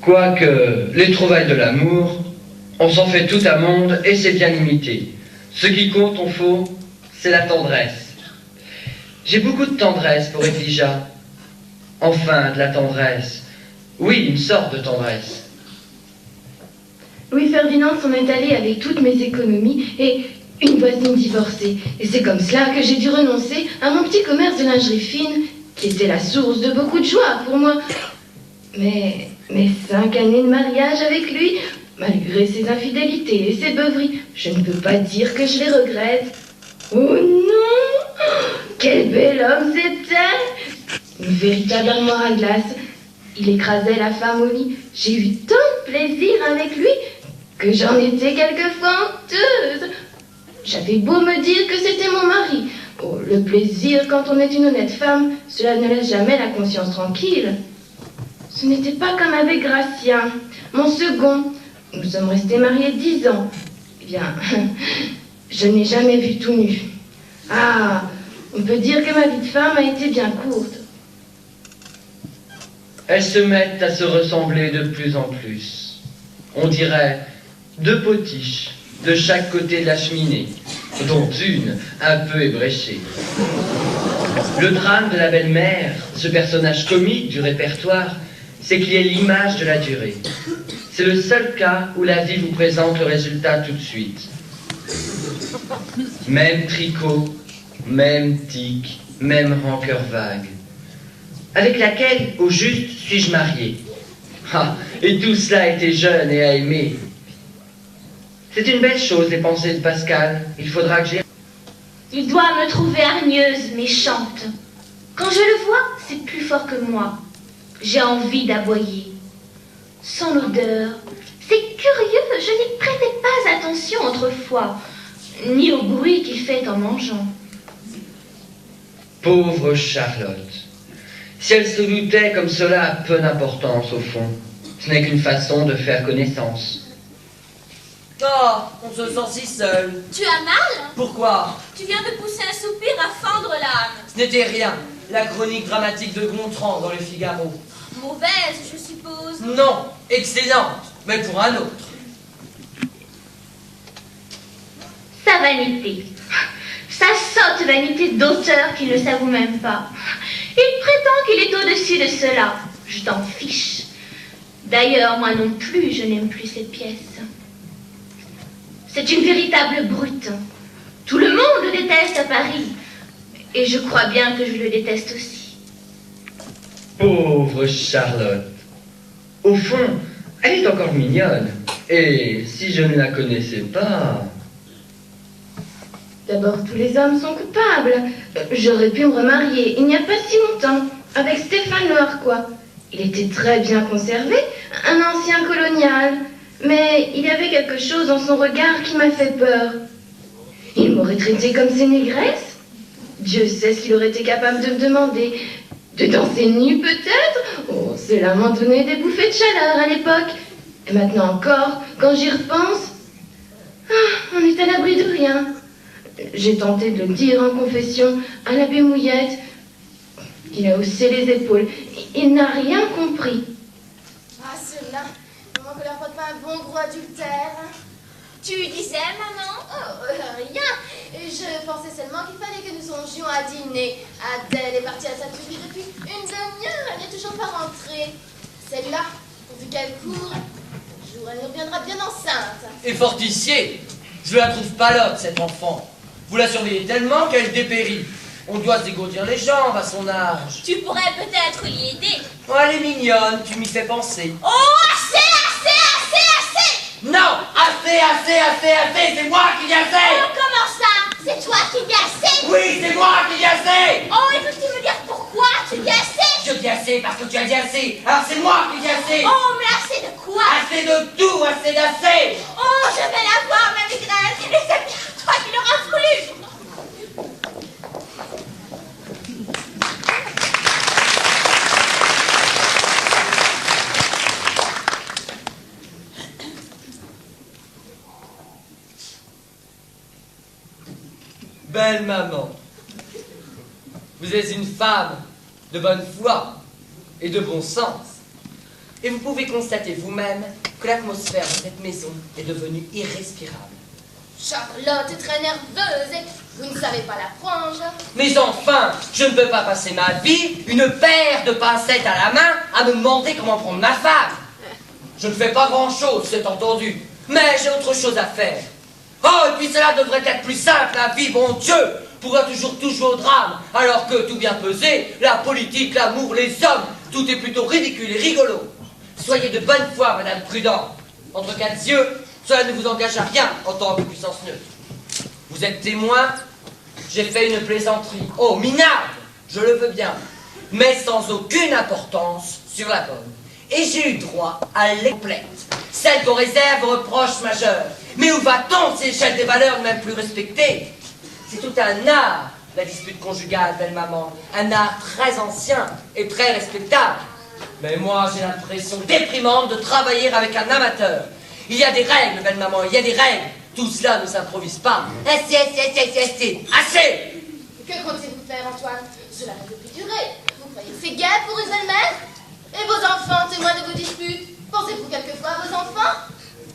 Quoique les trouvailles de l'amour, on s'en fait tout un monde et c'est bien limité. Ce qui compte, on faut, c'est la tendresse. J'ai beaucoup de tendresse pour Edwija. Enfin, de la tendresse. Oui, une sorte de tendresse. Louis-Ferdinand s'en est allé avec toutes mes économies et une voisine divorcée. Et c'est comme cela que j'ai dû renoncer à mon petit commerce de lingerie fine, qui était la source de beaucoup de joie pour moi. Mais mes 5 années de mariage avec lui, malgré ses infidélités et ses beuveries, je ne peux pas dire que je les regrette. Oh non! Quel bel homme c'était! Une véritable armoire à glace. Il écrasait la femme au lit. J'ai eu tant de plaisir avec lui que j'en étais quelquefois honteuse. J'avais beau me dire que c'était mon mari. Oh, le plaisir quand on est une honnête femme, cela ne laisse jamais la conscience tranquille. Ce n'était pas comme avec Gratien, mon second. Nous sommes restés mariés 10 ans. Eh bien, je n'ai jamais vu tout nu. Ah, on peut dire que ma vie de femme a été bien courte. Elles se mettent à se ressembler de plus en plus. On dirait 2 potiches de chaque côté de la cheminée, dont une un peu ébréchée. Le drame de la belle-mère, ce personnage comique du répertoire, c'est qu'il est l'image de la durée. C'est le seul cas où la vie vous présente le résultat tout de suite. Même tricot, même tic, même rancœur vague. Avec laquelle, au juste, suis-je marié? Ah, et tout cela était jeune et à aimer. C'est une belle chose, les pensées de Pascal. Il faudra que j'y... Il doit me trouver hargneuse, méchante. Quand je le vois, c'est plus fort que moi. J'ai envie d'aboyer. Son odeur, c'est curieux, je n'y prêtais pas attention autrefois, ni au bruit qu'il fait en mangeant. Pauvre Charlotte. Si elle se doutait comme cela a peu d'importance au fond. Ce n'est qu'une façon de faire connaissance. Oh, on se sent si seul. Tu as mal? Pourquoi? Tu viens de pousser un soupir à fendre l'âme. Ce n'était rien. La chronique dramatique de Gontran dans le Figaro. Mauvaise, je suppose. Non, excellente, mais pour un autre. Sa vanité. Sa sotte vanité d'auteur qui ne s'avoue même pas. Il prétend qu'il est au-dessus de cela. Je t'en fiche. D'ailleurs, moi non plus, je n'aime plus cette pièce. C'est une véritable brute. Tout le monde le déteste à Paris. Et je crois bien que je le déteste aussi. Pauvre Charlotte. Au fond, elle est encore mignonne. Et si je ne la connaissais pas... D'abord, tous les hommes sont coupables. J'aurais pu me remarier il n'y a pas si longtemps, avec Stéphane Le Harcois. Il était très bien conservé, un ancien colonial. Mais il y avait quelque chose dans son regard qui m'a fait peur. Il m'aurait traité comme ses négresses. Dieu sait ce qu'il aurait été capable de me demander. De danser nu peut-être? Oh, cela m'en donnait des bouffées de chaleur à l'époque. Et maintenant encore, quand j'y repense, on est à l'abri de rien. J'ai tenté de le dire en confession à l'abbé Mouillette. Il a haussé les épaules. Il n'a rien compris. Ah, cela, comment que leur porte pas un bon gros adultère? Tu disais, maman? Oh, rien. Je pensais seulement qu'il fallait que nous songions à dîner. Adèle est partie à sa tuerie depuis une demi-heure. Elle n'est toujours pas rentrée. Celle-là, pourvu qu'elle court, le jour où elle nous reviendra bien enceinte. Et fortissier, je la trouve palote, cette enfant. Vous la surveillez tellement qu'elle dépérit. On doit se dégourdir les jambes à son âge. Tu pourrais peut-être l'y aider. Oh, elle est mignonne, tu m'y fais penser. Oh, assez! Non, assez, c'est moi qui viens Oh, faire. comment ça? C'est toi qui dis assez? Oui, c'est moi qui viens faire. Oh, et peux-tu me dire pourquoi tu dis assez? Je dis assez parce que tu as dit assez. Alors c'est moi qui dis assez. Oh, mais assez de quoi? Assez de tout, assez d'assez. Oh, je vais la voir, ma migraine. Et c'est bien toi qui l'auras voulu. Belle maman, vous êtes une femme de bonne foi et de bon sens. Et vous pouvez constater vous-même que l'atmosphère de cette maison est devenue irrespirable. Charlotte est très nerveuse et vous ne savez pas la prendre. Mais enfin, je ne peux pas passer ma vie, une paire de pincettes à la main, à me demander comment prendre ma femme. Je ne fais pas grand-chose, c'est entendu, mais j'ai autre chose à faire. Oh, et puis cela devrait être plus simple, la vie, bon Dieu, pourra toujours tout jouer au drame, alors que, tout bien pesé, la politique, l'amour, les hommes, tout est plutôt ridicule et rigolo. Soyez de bonne foi, Madame Prudent. Entre quatre yeux, cela ne vous engage à rien en tant que puissance neutre. Vous êtes témoin, j'ai fait une plaisanterie. Oh, minable, je le veux bien, mais sans aucune importance sur la bonne. Et j'ai eu droit à l'éclette, celle qu'on réserve aux reproches majeurs. Mais où va-t-on si l'échelle des valeurs n'est même plus respectée? C'est tout un art, la dispute conjugale, belle maman. Un art très ancien et très respectable. Mais moi, j'ai l'impression déprimante de travailler avec un amateur. Il y a des règles, belle maman, il y a des règles. Tout cela ne s'improvise pas. Assez! Que comptez-vous faire, Antoine? Cela ne peut plus durer. Vous croyez que c'est gai pour une belle-mère? Et vos enfants, témoins de vos disputes? Pensez-vous quelquefois à vos enfants?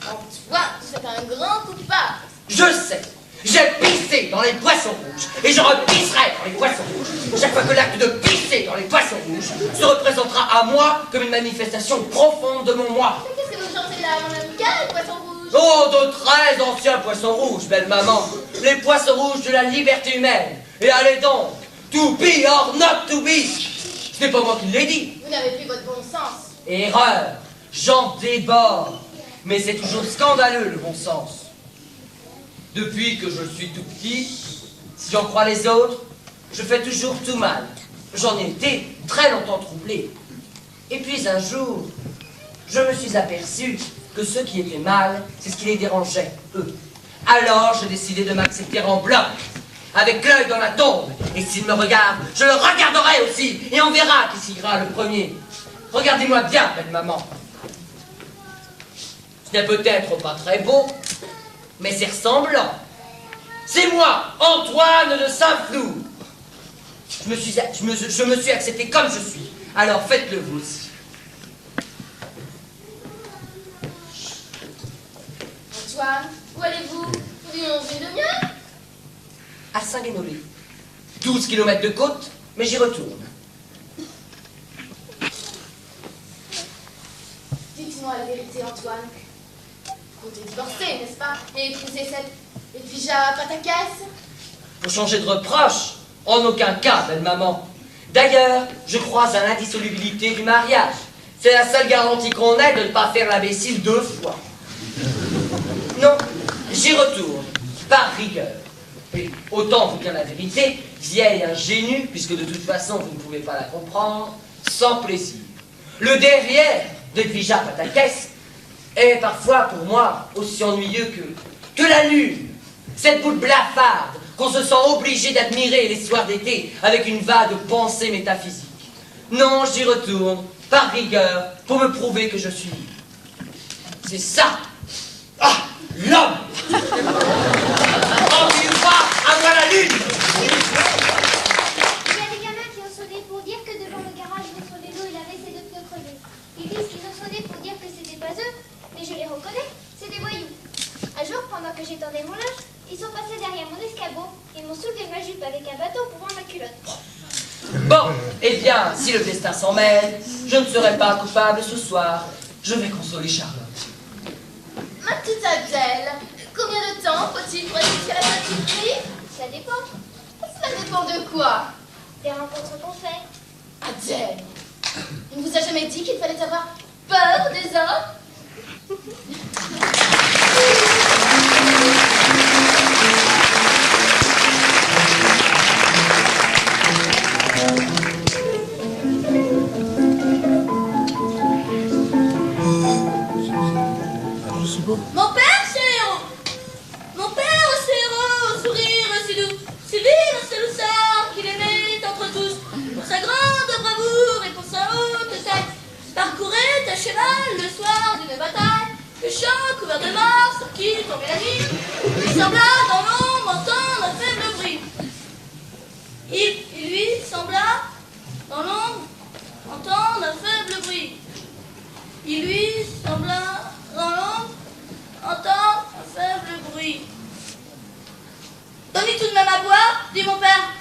Antoine, vous êtes un grand coupable. Je sais. J'ai pissé dans les poissons rouges et je repisserai dans les poissons rouges. Chaque fois que l'acte de pisser dans les poissons rouges se représentera à moi comme une manifestation profonde de mon moi. Mais qu'est-ce que vous chantez là, mon ami? Quel poisson rouge? Oh, de très anciens poissons rouges, belle maman. Les poissons rouges de la liberté humaine. Et allez donc, to be or not to be. Ce n'est pas moi qui l'ai dit. Vous n'avez plus votre bon sens. Erreur, j'en déborde. Mais c'est toujours scandaleux, le bon sens. Depuis que je suis tout petit, si j'en crois les autres, je fais toujours tout mal. J'en ai été très longtemps troublé. Et puis un jour, je me suis aperçu que ce qui était mal, c'est ce qui les dérangeait, eux. Alors, j'ai décidé de m'accepter en bloc, avec l'œil dans la tombe. Et s'il me regarde, je le regarderai aussi, et on verra qui s'ira le premier. Regardez-moi bien, belle maman. Ce n'est peut-être pas très beau, mais c'est ressemblant. C'est moi, Antoine de Saint-Flour. Je me suis accepté comme je suis. Alors faites-le vous aussi. Antoine, où allez-vous? Vous y longez de mieux? À Saint-Guénolé. 12 kilomètres de côte, mais j'y retourne. Dites-moi la vérité, Antoine. Vous comptez divorcer, n'est-ce pas? Et épouser cette Edwija Patakès? Pour changer de reproche, en aucun cas, belle maman. D'ailleurs, je crois à l'indissolubilité du mariage. C'est la seule garantie qu'on ait de ne pas faire l'imbécile 2 fois. Non, j'y retourne, par rigueur. Et autant vous dire la vérité, vieille ingénue, puisque de toute façon vous ne pouvez pas la comprendre, sans plaisir. Le derrière d'Edwija Patakès est parfois pour moi aussi ennuyeux que la lune, cette boule blafarde qu'on se sent obligé d'admirer les soirs d'été avec une vague pensée métaphysique. Non, j'y retourne, par rigueur, pour me prouver que je suis libre. C'est ça. Ah, l'homme. En une fois, à moi la lune. Il y a des gamins qui ont sonné pour dire que devant le garage où son vélo il avait ses 2 pneus crevés. Ils disent qu'ils ont sonné pour dire que c'était pas eux, mais je les reconnais, c'est des voyous. Un jour, pendant que j'étendais mon linge, ils sont passés derrière mon escabeau et m'ont soulevé ma jupe avec un bâton pour voir ma culotte. Bon, eh bien, si le destin s'en mêle, je ne serai pas coupable ce soir. Je vais consoler Charlotte. Ma petite Adèle, combien de temps faut-il pour aller jusqu'à la pâtisserie? Ça dépend Ça dépend de quoi? des rencontres qu'on fait. Adèle, il ne vous a jamais dit qu'il fallait avoir peur des hommes? Mon père, c'est héros. Mon père, c'est héros, au sourire si doux, si vif, c'est le sort qu'il aimait entre tous. Pour sa grande bravoure et pour sa haute tête, parcourait à cheval le soir d'une bataille. Le champ couvert de morts sur qui tombait la nuit, lui sembla dans l'ombre entendre un faible bruit. Il lui sembla dans l'ombre entendre un faible bruit. qui lui sembla dans l'ombre entendre un faible bruit. Donnez tout de même à boire, dit mon père.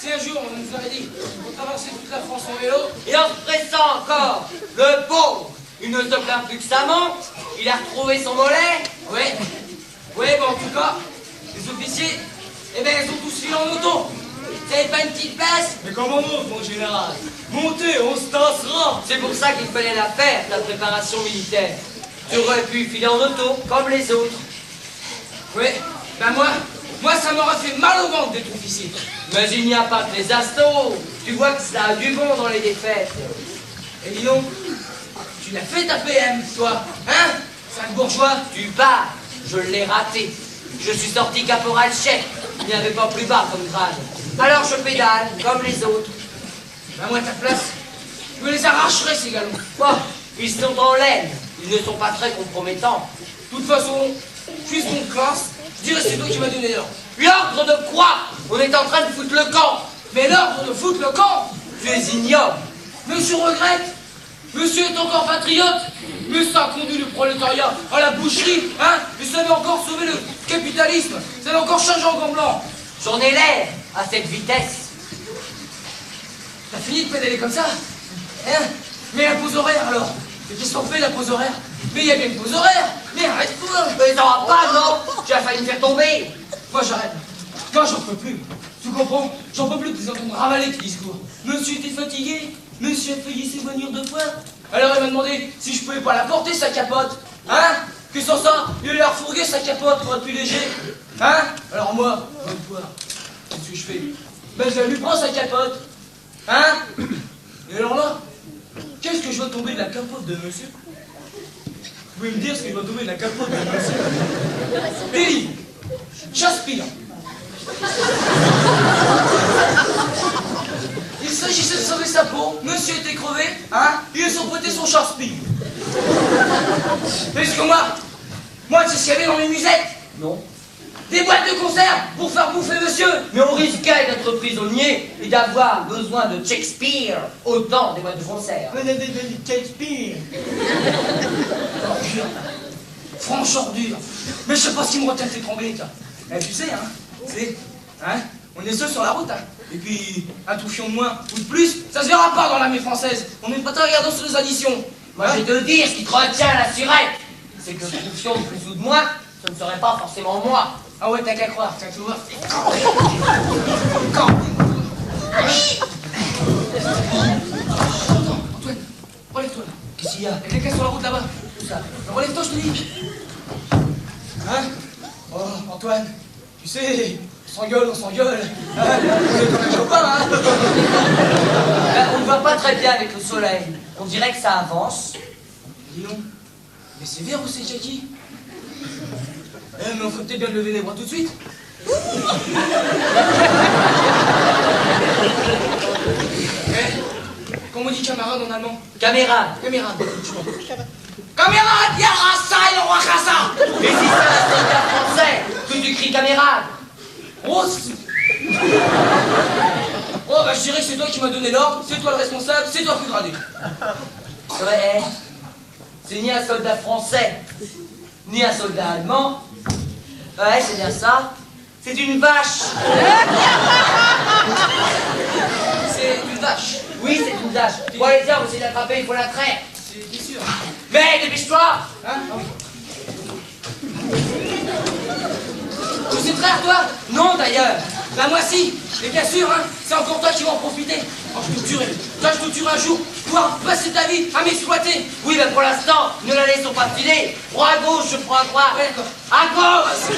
Si un jour on nous aurait dit qu'on traversait toute la France en vélo, et en se pressant encore, le pauvre, il ne se plaint plus que ça monte, il a retrouvé son mollet, ouais, bon en tout cas, les officiers, eh ben ils ont tous filé en auto. Vous n'avez pas une petite place? Mais comment on monte, mon général? Montez, on se tassera. C'est pour ça qu'il fallait la faire, la préparation militaire. Tu aurais pu filer en auto, comme les autres. Oui, ben moi ça m'aurait fait mal au ventre d'être officier. Mais il n'y a pas que les astos. Tu vois que ça a du bon dans les défaites. Et dis donc, tu l'as fait ta PM, toi, hein? Sale bourgeois. Tu pars, je l'ai raté. Je suis sorti caporal-chef. Il n'y avait pas plus bas comme grade. Alors je pédale, comme les autres. Ben moi, à ta place, je me les arracherais, ces galons. Oh, ils sont en laine. Ils ne sont pas très compromettants. De toute façon, je suis seconde classe. Je dirais c'est toi qui m'as donné l'ordre. L'ordre de quoi? On est en train de foutre le camp. Mais l'ordre de foutre le camp? Tu es ignoble. Mais je regrette. Monsieur est encore patriote. Mais ça conduit le prolétariat à la boucherie, hein. Et ça va encore sauver le capitalisme. Ça va encore changer en gants blancs. J'en ai l'air à cette vitesse. T'as fini de pédaler comme ça, hein? Mais la pause horaire alors. Mais qu'est-ce qu'on fait la pause horaire? Mais il y a bien une pause horaire. Mais arrête-toi. Mais t'en vas pas, non? Tu as failli me faire tomber. Moi j'arrête. Moi j'en peux plus. Tu comprends? J'en peux plus de les entendre ravaler tes discours. Monsieur était fatigué. Monsieur a failli s'évanouir de fois. Alors il m'a demandé si je pouvais pas la porter sa capote. Hein? Que sans ça, il allait refourguer sa capote pour être plus léger. Hein? Alors moi, qu'est-ce que je fais? Ben je lui prends sa capote. Hein? Et alors là, qu'est-ce que je vois tomber de la capote de monsieur? Vous pouvez me dire ce que je vois tomber de la capote de monsieur? Des livres. J'aspire. Il s'agissait de sauver sa peau. Monsieur était crevé, hein? Il a saupoté son Shakespeare. Parce que moi, tu sais ce qu'il y avait dans mes musettes? Non. Des boîtes de conserve pour faire bouffer monsieur. Mais on risquait d'être prisonnier et d'avoir besoin de Shakespeare autant des boîtes de concert. Shakespeare. Franche ordure. Mais je sais pas ce qui me retient de t'étrangler, toi. Eh, tu sais, on est seuls sur la route, hein. Et puis, un toufion de moins ou de plus, ça se verra pas dans l'armée française. On n'est pas très regardant sur les additions. Moi, je vais te le dire, ce qui te retient à la surette, c'est que toufion de plus ou de moins, ce ne serait pas forcément moi. Ah ouais, t'as qu'à croire, tiens, tu vois. Antoine, relève-toi là. Qu'est-ce qu'il y a? Il y a quelqu'un sur la route là-bas. Où ça? Relève-toi, je te dis. Hein? Oh, Antoine, tu sais, on s'engueule. Hein? On est comme un copain, hein? On ne voit pas très bien avec le soleil. On dirait que ça avance. Dis donc, mais c'est vert ou c'est Jackie? Mais on ferait peut-être bien de lever les bras tout de suite. Comment on dit camarade en allemand? Caméra. Camarade. Camarade, Yarasa et le Wakasa. Mais si c'est un soldat français que tu cries caméra. Oh, bah je dirais que c'est toi qui m'as donné l'ordre, c'est toi le responsable, c'est toi le plus gradé. Ouais, c'est ni un soldat français, ni un soldat allemand. Ouais, c'est bien ça. C'est une vache. C'est une vache. Oui, c'est une vache. Bon, allez, tiens, on va essayer d'attraper, il faut la traire. C'est bien sûr. Mais dépêche-toi. Hein? Tu sais traire, toi? Non, d'ailleurs. Bah moi si, et bien sûr, hein, c'est encore toi qui vas en profiter. Oh, je te tuerai. Toi, je te tuerai un jour, pouvoir passer ta vie à m'exploiter. Oui, mais pour l'instant, ne la laissons pas filer. Prends à gauche, je prends à droite. Ouais, d'accord. À gauche.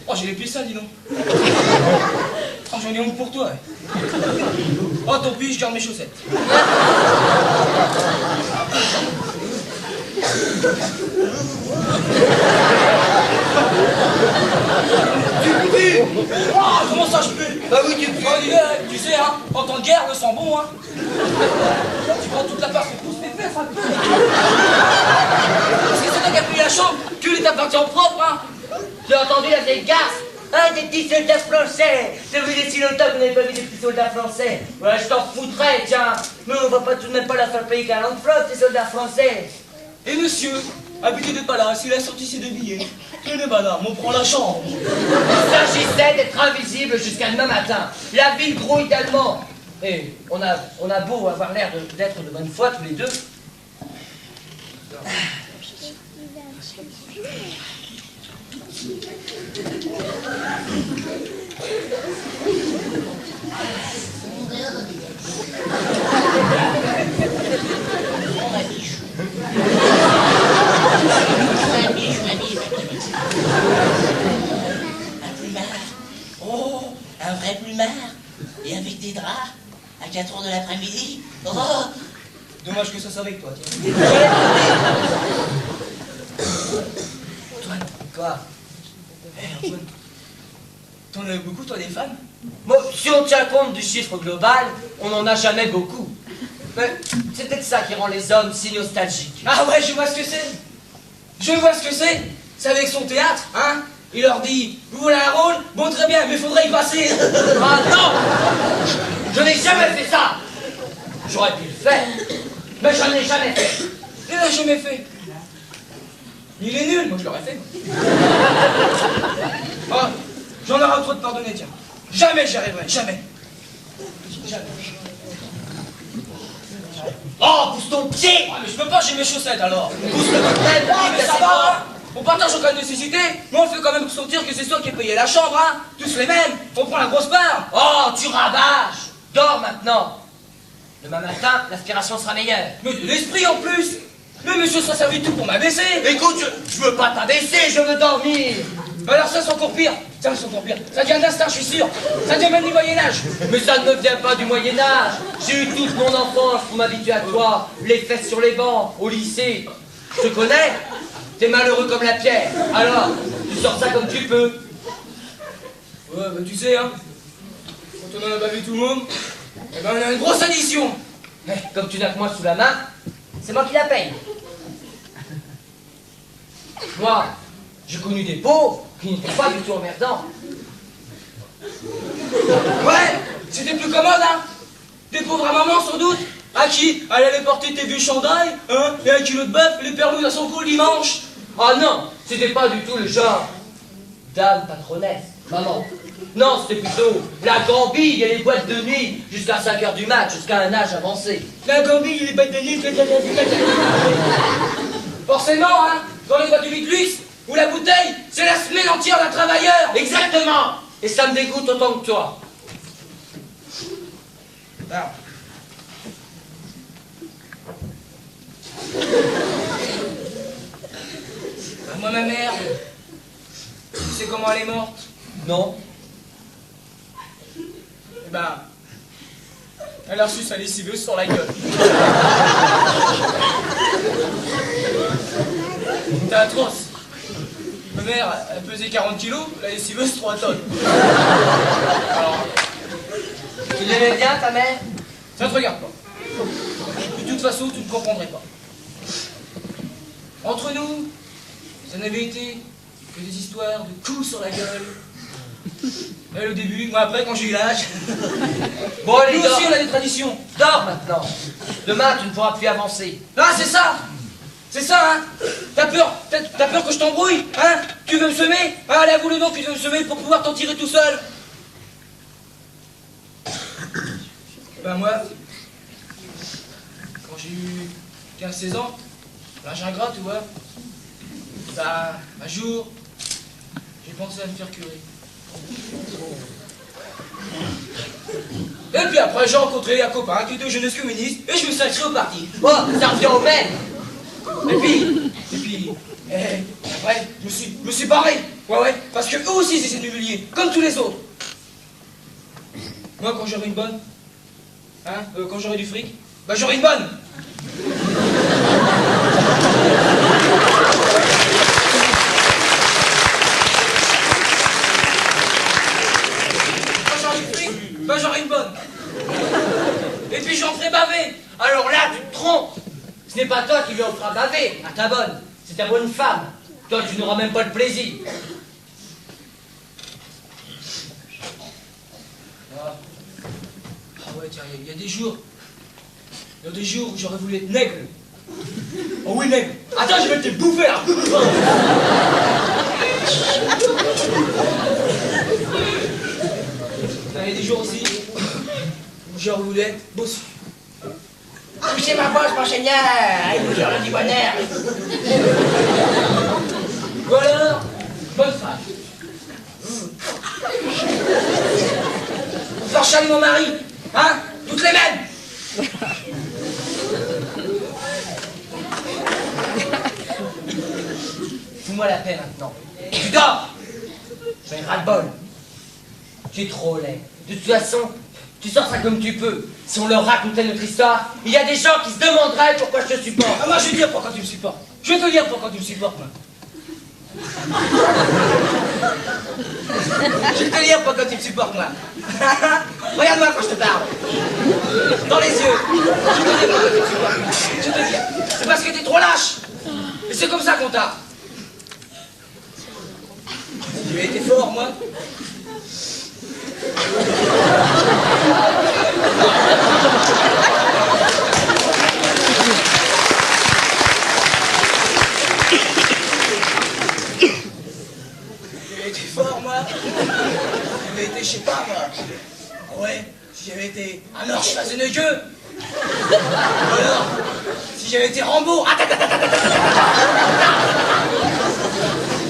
Oh, j'ai les pieds sales, dis donc. Oh, j'en ai honte pour toi. Ouais. Oh, tant pis, je garde mes chaussettes. Tu pues. Oh, comment ça je pue? Bah oui, tu pues. Oh, tu sais, hein, en temps de guerre, le sang bon, hein. Tu prends toute la part, c'est tous mes fesses, hein. en propre, hein. Tu as entendu la vieille garce? Hein, des petits soldats français. T'as vu des si longtemps qu'on n'avait pas vu des petits soldats français? Ouais, je t'en foutrais, tiens. Mais on va pas tout de même pas la faire payer 40 flottes, ces soldats français. Et monsieur, habitué de palace, il a sorti ses 2 billets. Tenez, madame, on prend la chambre. Il s'agissait d'être invisible jusqu'à demain matin. La ville grouille d'Allemands. Et on a beau avoir l'air d'être de bonne foi tous les deux. Oh, un vrai plumard. Et avec des draps, à 4 heures de l'après-midi. Oh, Dommage que ça soit avec toi, tiens. Antoine. Quoi? Antoine. T'en as eu beaucoup, toi, des femmes? Bon, si on tient compte du chiffre global, on n'en a jamais beaucoup. Mais c'est peut-être ça qui rend les hommes si nostalgiques. Ah ouais, je vois ce que c'est. Je vois ce que c'est. C'est avec son théâtre, hein. Il leur dit, vous voulez un rôle? Bon, très bien, mais faudrait y passer. Ah non! Je n'ai jamais fait ça! J'aurais pu le faire, mais je n'ai jamais fait. Il l'a jamais fait. Il est nul, moi je l'aurais fait. Oh, j'en aurai trop de pardonner, tiens. Jamais j'y arriverai, jamais. Jamais. Oh, pousse ton pied! Ah, mais je peux pas, j'ai mes chaussettes alors. Pousse le bordel, Ah, mais vite, ça c'est va, toi. hein. On partage en cas de nécessité, mais on fait quand même sentir que c'est toi qui as payé la chambre, hein. Tous les mêmes, on prend la grosse part. Oh, tu rabâches! Dors maintenant! Demain matin, l'aspiration sera meilleure. Mais de l'esprit en plus. Mais monsieur sera servi de tout pour m'abaisser. Écoute, je veux pas t'abaisser, je veux dormir! Alors ça, c'est encore pire. Ça, c'est encore pire. Ça vient d'instinct, je suis sûr. Ça vient même du Moyen-Âge. Mais ça ne me vient pas du Moyen-Âge! J'ai eu toute mon enfance pour m'habituer à toi, les fesses sur les bancs, au lycée. Je te connais? T'es malheureux comme la pierre. Alors, tu sors ça comme tu peux. Ouais, bah tu sais, hein. Quand on en a pas vu tout le monde, eh ben on a une grosse addition. Mais comme tu n'as que moi sous la main, c'est moi qui la paye. Moi, j'ai connu des pauvres qui n'étaient pas du tout emmerdants. Ouais, c'était plus commode, hein. Des pauvres à maman, sans doute. À qui elle allait porter tes vieux chandails, hein, et 1 kilo de bœuf, les perlouses à son cou le dimanche. Ah non, c'était pas du tout le genre dame patronesse, maman. Non, c'était plutôt la gambille et les boîtes de nuit jusqu'à 5 h du mat, jusqu'à un âge avancé. La gambille et les bêtes de nuit, forcément, hein, dans les boîtes du Mitlus, où la bouteille, c'est la semaine entière d'un travailleur. Exactement. Et ça me dégoûte autant que toi. Alors. Ben, moi, ma mère, tu sais comment elle est morte? Non. Eh ben, elle a reçu sa lessiveuse sur la gueule. C'était atroce. Ma mère, elle pesait 40 kilos, la lessiveuse 3 tonnes. Alors, Tu l'aimais bien, ta mère? ça te regarde pas. De toute façon, tu ne comprendrais pas. Entre nous, ça n'avait été que des histoires de coups sur la gueule. Elle au début, moi après quand j'ai eu l'âge. Bon, allez, Nous dors. aussi on a des traditions. Dors maintenant. Demain, tu ne pourras plus avancer. Ah c'est ça. C'est ça, hein. T'as peur que je t'embrouille, hein. Tu veux me semer? Ah, allez, avoue le nom que tu veux me semer pour pouvoir t'en tirer tout seul. Ben moi, quand j'ai eu 15-16 ans, l'âge ingrat, tu vois, bah, un jour, j'ai pensé à me faire curer. Et puis après, j'ai rencontré un copain qui était jeunesse communiste et je me suis inscrit au parti. Oh, ça revient au même. Et puis, après, je me suis barré. Ouais, parce que eux aussi, ils essaient de m'humilier, comme tous les autres. Moi, quand j'aurai une bonne, hein, quand j'aurai du fric, bah j'aurai une bonne. Quand j'aurai du fric, bah j'aurai une bonne. Et puis j'en ferai baver. Alors là, tu te trompes. Ce n'est pas toi qui lui en feras baver, à ta bonne. C'est ta bonne femme. Toi, tu n'auras même pas le plaisir. Ah ouais, tiens, il y a des jours. Il y a des jours où j'aurais voulu être nègre. Oh oui, nègre. Attends, je vais te bouffer là. Il y a des jours aussi où j'aurais voulu être bossu. Touchez ma poche, mon seigneur, et vous aurez du bonheur. Ou alors, bonne femme. Florchane, mon mari, hein? Toutes les mêmes. Fous-moi la paix maintenant. Tu dors. J'ai ras-le-bol. Tu es trop laid. De toute façon, tu sors ça comme tu peux. Si on leur racontait notre histoire, il y a des gens qui se demanderaient pourquoi je te supporte. Ah, moi, je vais te dire pourquoi tu me supportes. Je vais te dire pourquoi tu me supportes, moi. Je vais te dire pourquoi tu me supportes, moi. Regarde-moi quand je te parle. Dans les yeux. Je vais te dire pourquoi tu me supportes. Je vais te dire. C'est parce que t'es trop lâche. Et c'est comme ça qu'on t'a. Tu as été fort, moi. J'avais été fort, moi. J'avais été, je sais pas, moi. Ouais, si j'avais été un orche Schwarzenegger. Ou alors, si j'avais été Rambo.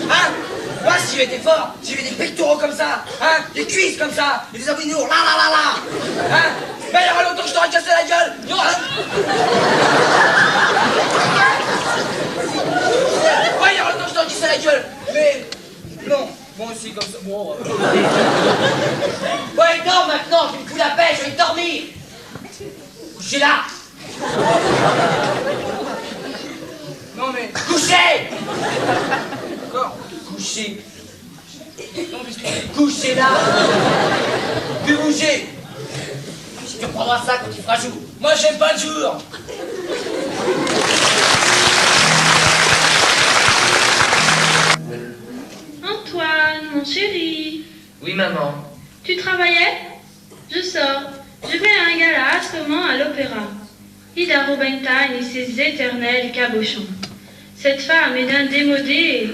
Hein? Moi, si j'avais été fort, si j'avais des pectoraux comme ça, hein, des cuisses comme ça, et des abdominaux, là, hein, ben, il y aura longtemps que je t'aurais cassé la gueule, il y aura... Ouais, il y aura longtemps que je t'aurais cassé la gueule, mais... Non, bon, aussi, comme ça, bon... Ouais, dors maintenant, tu me fous la paix, je vais dormir. Couchez là. Non, mais... Couchez. D'accord. Couchez. Non, couchez là. Plus bouger. Tu prendras ça quand il fera jour. Moi, j'aime pas le jour. Antoine, mon chéri. Oui, maman. Tu travaillais? Je sors. Je vais à un gala à ce moment à l'opéra. Ida Robentine et ses éternels cabochons. Cette femme est d'un démodé.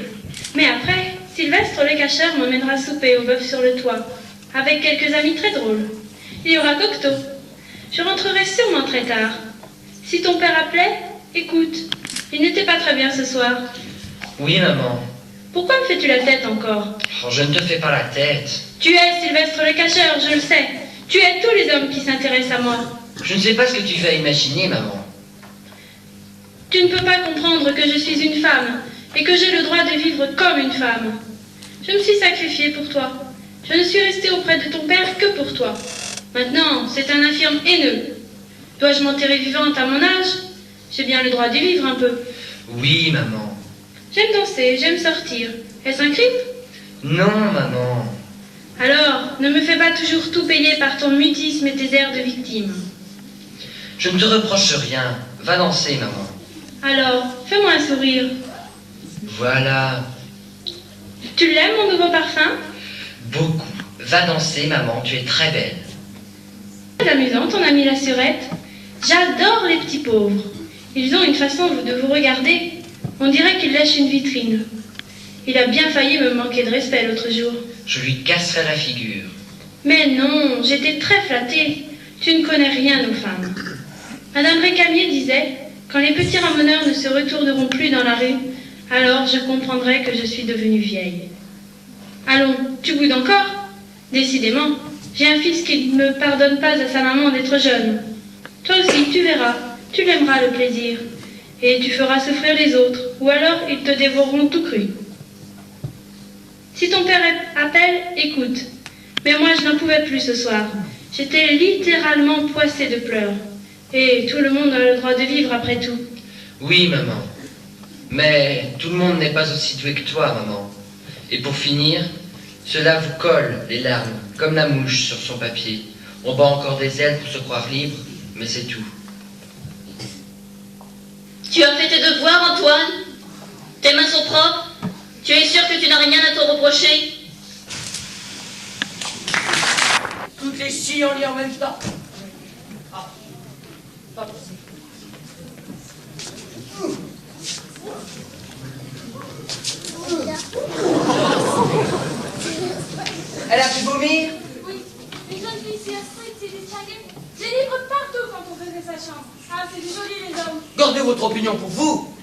Mais après, Sylvestre le cacheur m'emmènera souper au bœuf sur le toit, avec quelques amis très drôles. Il y aura Cocteau. Je rentrerai sûrement très tard. Si ton père appelait, écoute, il n'était pas très bien ce soir. Oui, maman. Pourquoi me fais-tu la tête encore? Oh, je ne te fais pas la tête. Tu es Sylvestre le cacheur, je le sais. Tu es tous les hommes qui s'intéressent à moi. Je ne sais pas ce que tu vas imaginer, maman. Tu ne peux pas comprendre que je suis une femme et que j'ai le droit de vivre comme une femme. Je me suis sacrifiée pour toi. Je ne suis restée auprès de ton père que pour toi. Maintenant, c'est un infirme haineux. Dois-je m'enterrer vivante à mon âge? J'ai bien le droit d'y vivre un peu. Oui, maman. J'aime danser, j'aime sortir. Est-ce un crime? Non, maman. Alors, ne me fais pas toujours tout payer par ton mutisme et tes airs de victime. Je ne te reproche rien. Va danser, maman. Alors, fais-moi un sourire. Voilà. Tu l'aimes, mon nouveau parfum? Beaucoup. Va danser, maman. Tu es très belle. C'est amusant, ton ami la surette. J'adore les petits pauvres. Ils ont une façon de vous regarder. On dirait qu'ils lèchent une vitrine. Il a bien failli me manquer de respect l'autre jour. Je lui casserai la figure. Mais non, j'étais très flattée. Tu ne connais rien aux femmes. Madame Récamier disait, quand les petits ramoneurs ne se retourneront plus dans la rue, alors je comprendrai que je suis devenue vieille. Allons, tu boudes encore? Décidément, j'ai un fils qui ne me pardonne pas à sa maman d'être jeune. Toi aussi, tu verras, tu l'aimeras le plaisir. Et tu feras souffrir les autres, ou alors ils te dévoreront tout cru. Si ton père appelle, écoute. Mais moi, je n'en pouvais plus ce soir. J'étais littéralement poissée de pleurs. Et tout le monde a le droit de vivre après tout. Oui, maman. Mais tout le monde n'est pas aussi doué que toi, maman. Et pour finir, cela vous colle, les larmes, comme la mouche sur son papier. On bat encore des ailes pour se croire libre, mais c'est tout. Tu as fait tes devoirs, Antoine? Tes mains sont propres? rien à te reprocher. Toutes les chis en lit en même temps. Ah, pas possible. Elle a pu vomir? Oui, les jeunes filles si astriques, si distinguées. Des livres partout quand on faisait sa chambre. Ah, c'est du joli, les hommes. Gardez votre opinion pour vous.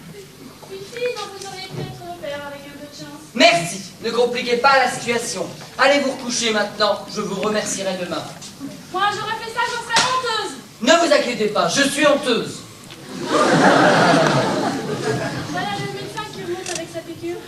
Une fille dont vous auriez pu être le père avec un peu de chance. Merci. Ne compliquez pas la situation. Allez vous recoucher maintenant. Je vous remercierai demain. Moi, j'aurais fait ça, j'en serais honteuse. Ne vous inquiétez pas, je suis honteuse. Voilà le médecin qui remonte avec sa piqûre.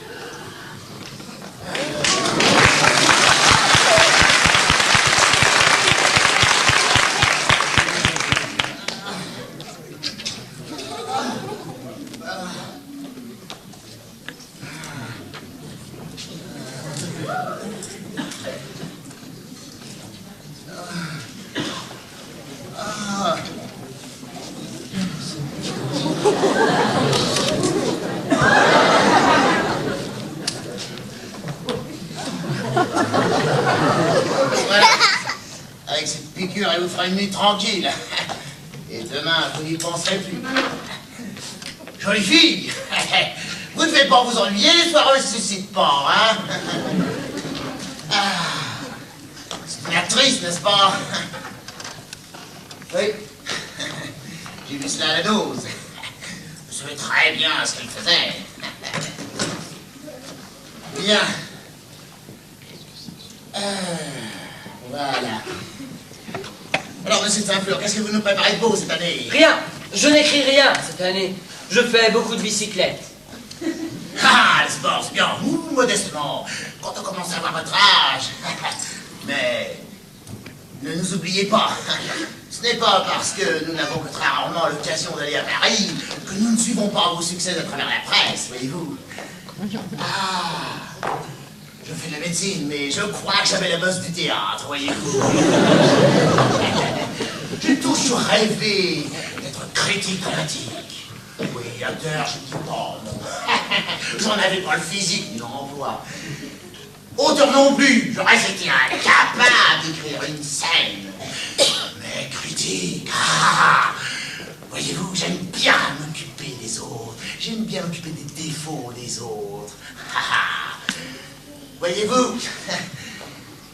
Voilà. Avec cette piqûre, elle vous fera une nuit tranquille. Et demain, vous n'y penserez plus. Jolie fille. Vous ne devez pas vous ennuyer, les soirées ne se suscitent pas, hein. C'est une actrice, n'est-ce pas? Oui. J'ai vu cela à la dose. Je savais très bien ce qu'elle faisait. Bien. Voilà. Alors, monsieur Saint-Fleur, qu'est-ce que vous nous préparez de beau cette année? Rien. Je n'écris rien cette année. Je fais beaucoup de bicyclettes. Ah, le sport, c'est bien. Vous, modestement, quand on commence à avoir votre âge. Mais ne nous oubliez pas. Ce n'est pas parce que nous n'avons que très rarement l'occasion d'aller à Paris que nous ne suivons pas vos succès à travers la presse, voyez-vous. Ah, je fais de la médecine, mais je crois que j'avais la bosse du théâtre, voyez-vous. J'ai toujours rêvé d'être critique dramatique. Oui, acteur, je ne dis pas, non. J'en avais pas le physique ni l'emploi. Auteur non plus, j'aurais été incapable d'écrire une scène. Mais critique, voyez-vous, j'aime bien m'occuper des autres. J'aime bien m'occuper des défauts des autres. Voyez-vous,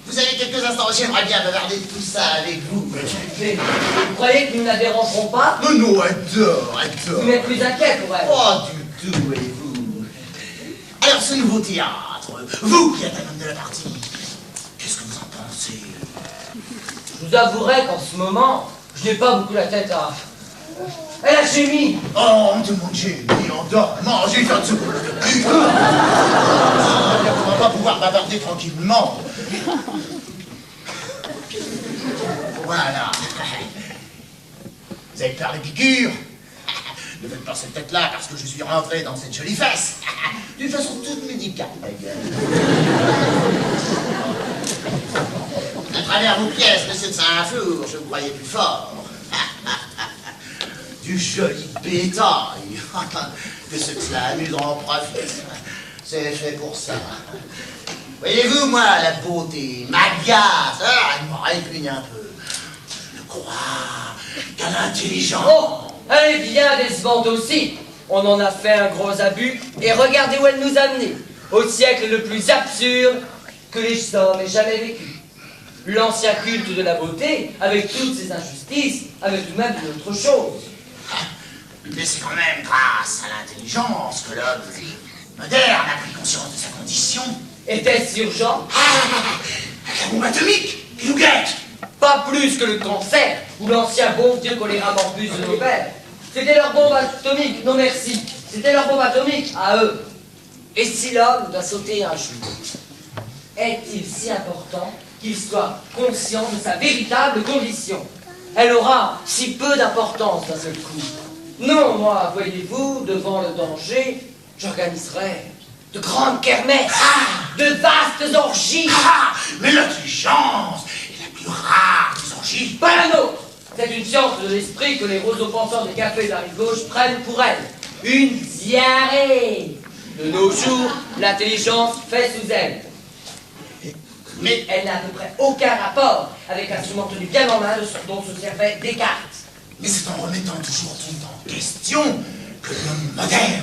vous avez quelques instants, j'aimerais bien bavarder de tout ça avec vous. Mais vous croyez que nous n'adhérerons pas? Non, non, adore. Vous n'êtes plus inquiet pour elle? Pas du tout, voyez-vous. Alors, ce nouveau théâtre, vous qui êtes un homme de la partie, qu'est-ce que vous en pensez? Je vous avouerai qu'en ce moment, je n'ai pas beaucoup la tête à la chimie. Oh, on demande génie, on dort, manger, faire de secours. On va pas pouvoir bavarder tranquillement. Voilà. Vous avez peur des piqûres? Ne faites pas cette tête-là parce que je suis rentré dans cette jolie fesse. D'une façon toute médicale, d'ailleurs. À travers vos pièces, monsieur de Saint-Flour, je me croyais plus fort. Du joli bétail. Que ceux que cela amuse en profitent. C'est fait pour ça. Voyez-vous, moi, la beauté m'agace. Elle me répugne un peu. Je crois qu'à l'intelligence. Oh, elle est bien décevante aussi. On en a fait un gros abus, et regardez où elle nous a amenés. Au siècle le plus absurde que les hommes aient jamais vécu. L'ancien culte de la beauté, avec toutes ses injustices, avait tout de même une autre chose. Mais c'est quand même grâce à l'intelligence que l'homme moderne a pris conscience de sa condition. Était-ce urgent? La bombe atomique qui nous guette. Pas plus que le cancer, ou l'ancien bon vieux choléra morbus de nos pères. C'était leur bombe atomique, non merci. C'était leur bombe atomique, à eux. Et si l'homme doit sauter un jour, est-il si important qu'il soit conscient de sa véritable condition? Elle aura si peu d'importance d'un seul coup. Non, moi, voyez-vous, devant le danger, j'organiserai de grandes kermesses, de vastes orgies. Mais l'intelligence est la plus rare des orgies. Pas la nôtre. C'est une science de l'esprit que les roseaux penseurs des cafés de la rive gauche prennent pour elle. Une diarrhée. De nos jours, l'intelligence fait sous elle. Mais elle n'a à peu près aucun rapport avec l'instrument tenu bien en main dont se servait Descartes. Mais c'est en remettant toujours tout en question que l'homme moderne,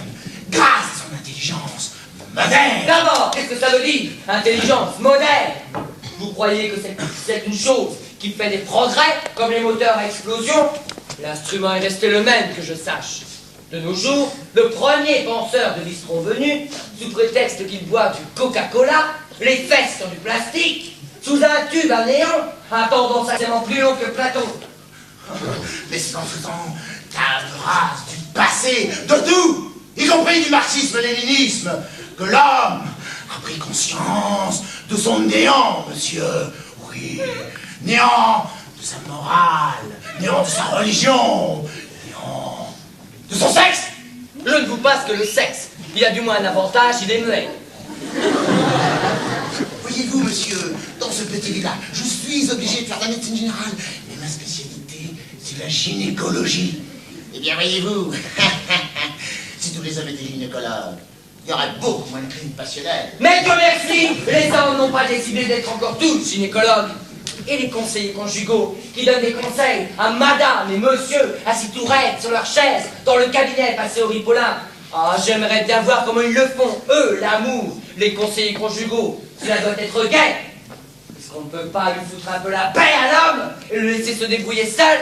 grâce à son intelligence moderne... D'abord, qu'est-ce que ça veut dire, intelligence moderne? Vous croyez que c'est une chose qui fait des progrès, comme les moteurs à explosion? L'instrument est resté le même, que je sache. De nos jours, le premier penseur de bistrot venu, sous prétexte qu'il boit du Coca-Cola, les fesses sur du plastique, sous un tube à néon, a tendance sacrément plus long que Platon. Mais c'est en faisant table rase du passé, de tout, y compris du marxisme-léninisme, que l'homme a pris conscience de son néant, monsieur. Oui, néant de sa morale, néant de sa religion, néant de son sexe. Je ne vous passe que le sexe. Il a du moins un avantage, il est muet. Voyez-vous, monsieur, dans ce petit village, je suis obligé de faire de la médecine générale, mais ma spécialité, c'est la gynécologie. Eh bien, voyez-vous, si tous les hommes étaient gynécologues, il y aurait beaucoup moins de crimes passionnels. Mais Dieu merci, les hommes n'ont pas décidé d'être encore tous gynécologues. Et les conseillers conjugaux qui donnent des conseils à madame et monsieur assis tout raides sur leur chaise dans le cabinet passé au Ripolin. Ah, j'aimerais bien voir comment ils le font, eux, l'amour, les conseillers conjugaux. Cela doit être gai. Est-ce qu'on ne peut pas lui foutre un peu la paix à l'homme et le laisser se débrouiller seul?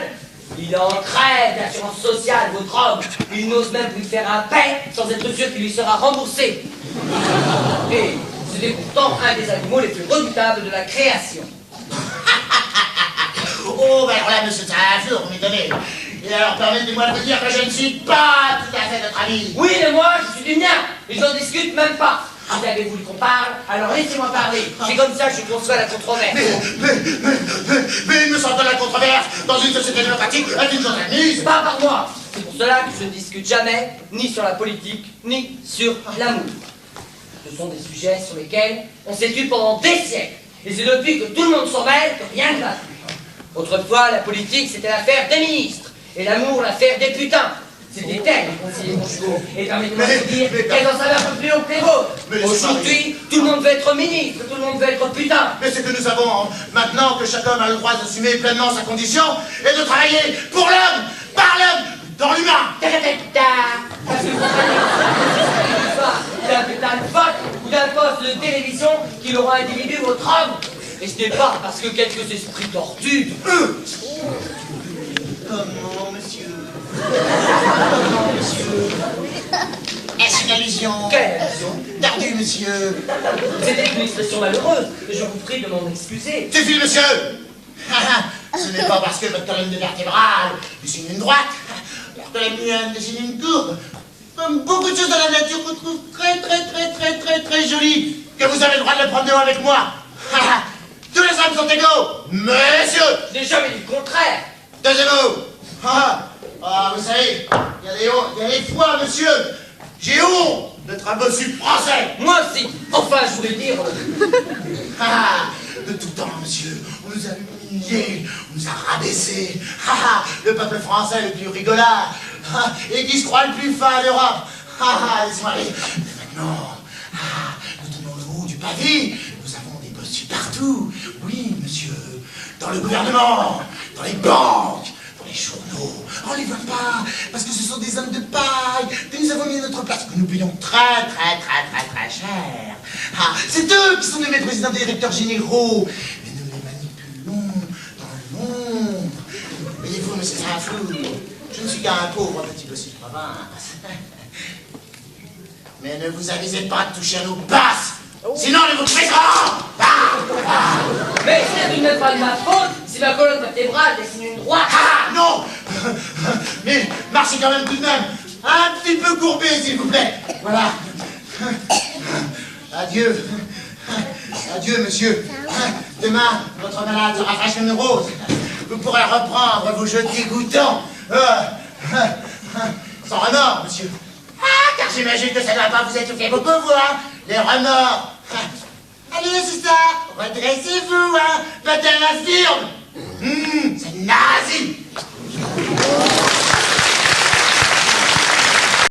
Il en crève d'assurance sociale, votre homme. Il n'ose même plus faire un paix sans être sûr qu'il lui sera remboursé. Et c'était pourtant un des animaux les plus redoutables de la création. Oh, ben alors là, monsieur Saint-Flour, vous m'étonnez. Et alors, permettez-moi de vous dire que je ne suis pas tout à fait votre ami. Oui, mais moi, je suis du mien, et je n'en discute même pas. Vous avez voulu qu'on parle, alors laissez-moi parler. C'est comme ça que je conçois la controverse. Mais il me semble que la controverse, dans une société démocratique, est une chose admise. Pas par moi. C'est pour cela que je ne discute jamais, ni sur la politique, ni sur l'amour. Ce sont des sujets sur lesquels on s'est tue pendant des siècles. Et c'est depuis que tout le monde s'en mêle que rien ne va plus. Autrefois, la politique, c'était l'affaire des ministres, et l'amour, l'affaire des putains. C'était elle, les conseillers conjugaux. Et permettez-moi de vous dire qu'elles en savaient un peu plus haut que les vôtres. Aujourd'hui, tout le monde veut être ministre, tout le monde veut être putain. Mais c'est que nous savons, maintenant que chaque homme a le droit d'assumer pleinement sa condition et de travailler pour l'homme, par l'homme, dans l'humain. Parce que vous d'un putain de vote ou d'un poste de télévision qui aura individu votre homme. Et ce n'est pas parce que quelques esprits tortus, Comment, monsieur? Comment, monsieur? Est-ce une allusion? Quelle allusion? Tardue, monsieur. C'était une expression malheureuse, et je vous prie de m'en excuser. Suffit, monsieur. Ce n'est pas parce que votre colonne de vertébrale dessine une droite, votre colonne muenne dessine une courbe, comme beaucoup de choses dans la nature qu'on trouve très jolie, que vous avez le droit de le prendre de haut avec moi. Tous les hommes sont égaux, monsieur. Je n'ai jamais dit le contraire. Taisez-vous. Vous savez, il y a des fois, monsieur, j'ai honte d'être un bossu français. Moi aussi. Enfin, je voulais dire... De tout temps, monsieur, on nous a humiliés, on nous a rabaissés. Le peuple français le plus rigolard, et qui se croit le plus fin d'Europe. Laissez-moi aller. Maintenant, nous tenons le haut du pavé, nous avons des bossus partout. Oui, monsieur, dans le gouvernement, dans les banques, dans les journaux. On les voit pas, parce que ce sont des hommes de paille que nous avons mis à notre place, que nous payons très cher. C'est eux qui sont nommés présidents et directeurs généraux. Mais nous les manipulons dans l'ombre. Voyez-vous, monsieur Saint-Flour, je ne suis qu'un pauvre petit bossu de province. Mais ne vous avisez pas de toucher à nos basses, sinon on les vous prêtera. Mais c'est tout de même pas de ma faute si ma colonne vertébrale dessine une droite. Non. Mais marchez quand même tout de même un petit peu courbé, s'il vous plaît. Voilà. Adieu. Adieu, monsieur. Demain, votre malade sera fraîche comme une rose. Vous pourrez reprendre vos jeux dégoûtants. Sans remords, monsieur. Car j'imagine que ça ne doit pas vous étouffer beaucoup, vous, hein. Les remords. Allez, c'est ça. Redressez-vous, hein. Faites un affirme. C'est nazi.